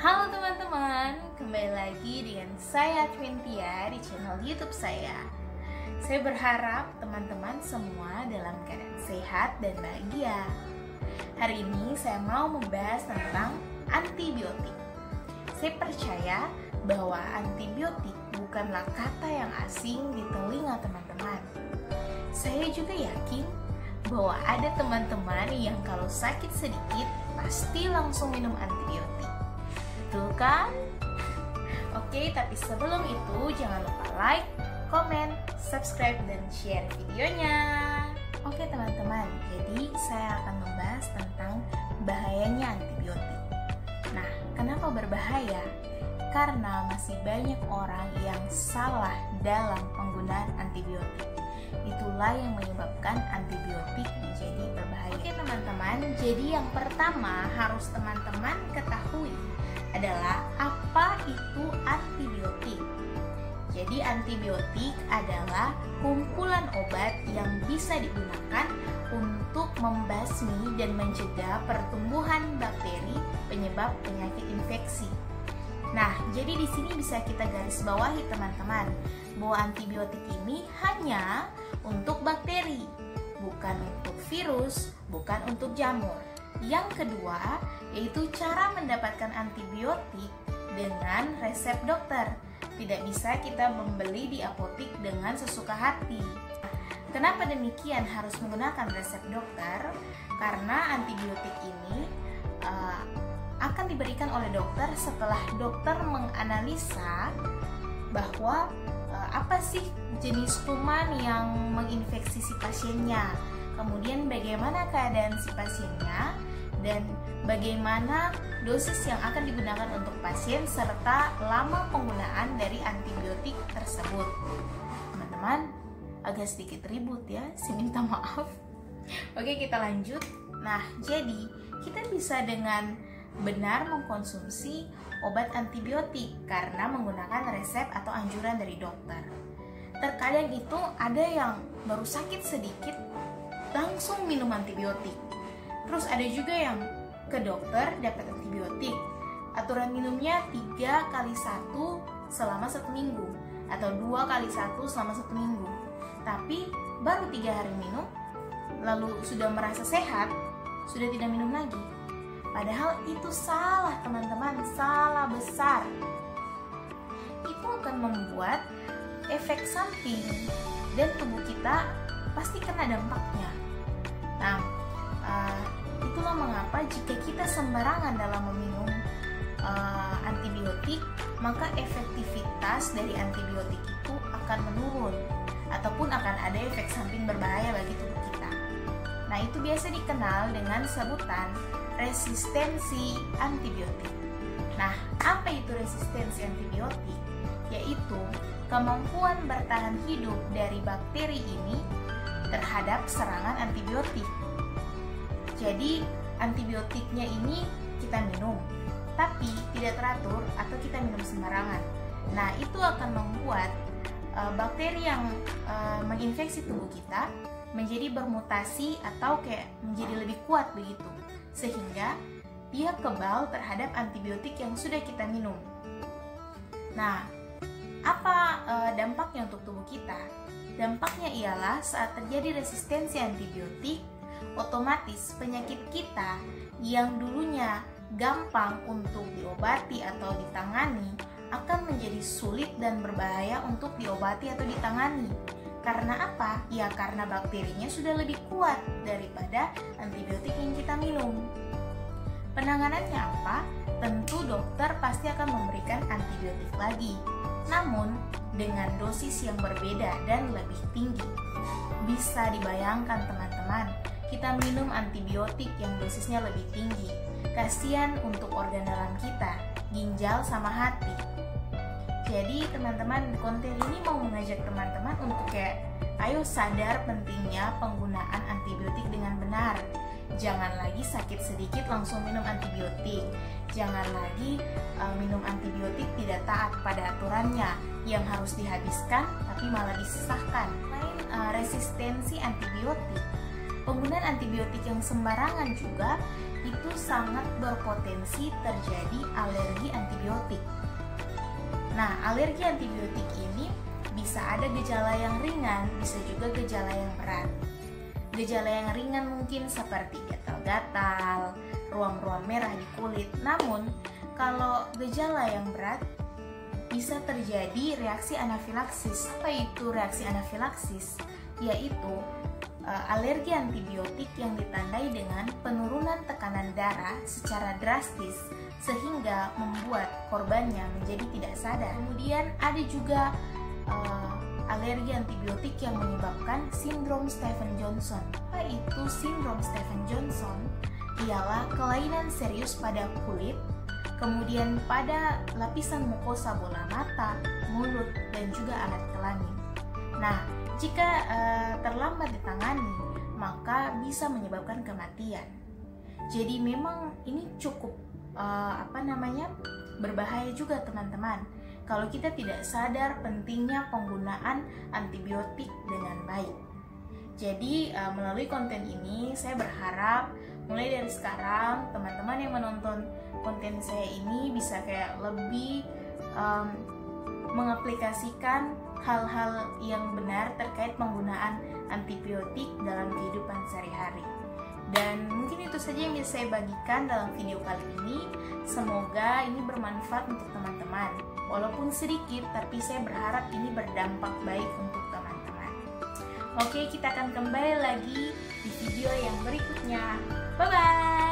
Halo teman-teman, kembali lagi dengan saya Twintia di channel YouTube saya. Saya berharap teman-teman semua dalam keadaan sehat dan bahagia. Hari ini saya mau membahas tentang antibiotik. Saya percaya bahwa antibiotik bukanlah kata yang asing di telinga teman-teman. Saya juga yakin bahwa ada teman-teman yang kalau sakit sedikit pasti langsung minum antibiotik. Betul kan? Oke, tapi sebelum itu jangan lupa like, komen, subscribe, dan share videonya. Oke teman-teman, jadi saya akan membahas tentang bahayanya antibiotik. Nah, kenapa berbahaya? Karena masih banyak orang yang salah dalam penggunaan antibiotik. Itulah yang menyebabkan antibiotik menjadi berbahaya. Oke teman-teman, jadi yang pertama harus teman-teman ketahui adalah apa itu antibiotik. Jadi antibiotik adalah kumpulan obat yang bisa digunakan untuk membasmi dan mencegah pertumbuhan bakteri penyebab penyakit infeksi. Nah, jadi di sini bisa kita garis bawahi teman-teman bahwa antibiotik ini hanya untuk bakteri, bukan untuk virus, bukan untuk jamur. Yang kedua, yaitu cara mendapatkan antibiotik dengan resep dokter. Tidak bisa kita membeli di apotik dengan sesuka hati. Kenapa demikian harus menggunakan resep dokter? Karena antibiotik ini akan diberikan oleh dokter setelah dokter menganalisa bahwa apa sih jenis kuman yang menginfeksi si pasiennya, kemudian bagaimana keadaan si pasiennya, dan bagaimana dosis yang akan digunakan untuk pasien serta lama penggunaan dari antibiotik tersebut. Teman-teman, agak sedikit ribut ya, saya minta maaf. Oke, kita lanjut. Nah, jadi kita bisa dengan benar mengkonsumsi obat antibiotik karena menggunakan resep atau anjuran dari dokter. Terkadang itu ada yang baru sakit sedikit langsung minum antibiotik. Terus ada juga yang ke dokter dapat antibiotik. Aturan minumnya 3x1 selama 1 minggu atau 2x1 selama 1 minggu. Tapi baru 3 hari minum, lalu sudah merasa sehat, sudah tidak minum lagi. Padahal itu salah teman-teman, salah besar. Itu akan membuat efek samping dan tubuh kita pasti kena dampaknya. Nah, itulah mengapa jika kita sembarangan dalam meminum antibiotik, maka efektivitas dari antibiotik itu akan menurun ataupun akan ada efek samping berbahaya bagi tubuh kita. Nah, itu biasa dikenal dengan sebutan resistensi antibiotik. Nah, apa itu resistensi antibiotik? Yaitu kemampuan bertahan hidup dari bakteri ini terhadap serangan antibiotik. Jadi antibiotiknya ini kita minum, tapi tidak teratur atau kita minum sembarangan. Nah, itu akan membuat bakteri yang menginfeksi tubuh kita menjadi bermutasi atau kayak menjadi lebih kuat begitu, sehingga dia kebal terhadap antibiotik yang sudah kita minum. Nah, apa dampaknya untuk tubuh kita? Dampaknya ialah saat terjadi resistensi antibiotik, otomatis penyakit kita yang dulunya gampang untuk diobati atau ditangani akan menjadi sulit dan berbahaya untuk diobati atau ditangani. Karena apa? Ya karena bakterinya sudah lebih kuat daripada antibiotik yang kita minum. Penanganannya apa? Tentu dokter pasti akan memberikan antibiotik lagi, namun dengan dosis yang berbeda dan lebih tinggi. Bisa dibayangkan teman-teman, kita minum antibiotik yang dosisnya lebih tinggi. Kasihan untuk organ dalam kita, ginjal sama hati. Jadi teman-teman, konten ini mau mengajak teman-teman untuk kayak ayo sadar pentingnya penggunaan antibiotik dengan benar. Jangan lagi sakit sedikit langsung minum antibiotik. Jangan lagi minum antibiotik tidak taat pada aturannya yang harus dihabiskan tapi malah disisahkan. Selain resistensi antibiotik, penggunaan antibiotik yang sembarangan juga itu sangat berpotensi terjadi alergi antibiotik. Nah, alergi antibiotik ini bisa ada gejala yang ringan, bisa juga gejala yang berat. Gejala yang ringan mungkin seperti gatal-gatal, ruam-ruam merah di kulit. Namun, kalau gejala yang berat bisa terjadi reaksi anafilaksis. Apa itu reaksi anafilaksis? Yaitu alergi antibiotik yang ditandai dengan penurunan tekanan darah secara drastis sehingga membuat korbannya menjadi tidak sadar. Kemudian ada juga alergi antibiotik yang menyebabkan sindrom Stevens-Johnson. Apa itu sindrom Stevens-Johnson? Ialah kelainan serius pada kulit, kemudian pada lapisan mukosa bola mata, mulut, dan juga alat kelamin. Nah, jika terlambat ditangani, maka bisa menyebabkan kematian. Jadi memang ini cukup berbahaya juga teman-teman. Kalau kita tidak sadar pentingnya penggunaan antibiotik dengan baik. Jadi melalui konten ini saya berharap mulai dari sekarang teman-teman yang menonton konten saya ini bisa kayak lebih mengaplikasikan hal-hal yang benar terkait penggunaan antibiotik dalam kehidupan sehari-hari. Dan mungkin itu saja yang bisa saya bagikan dalam video kali ini. Semoga ini bermanfaat untuk teman-teman. Walaupun sedikit, tapi saya berharap ini berdampak baik untuk teman-teman. Oke, kita akan kembali lagi di video yang berikutnya. Bye-bye!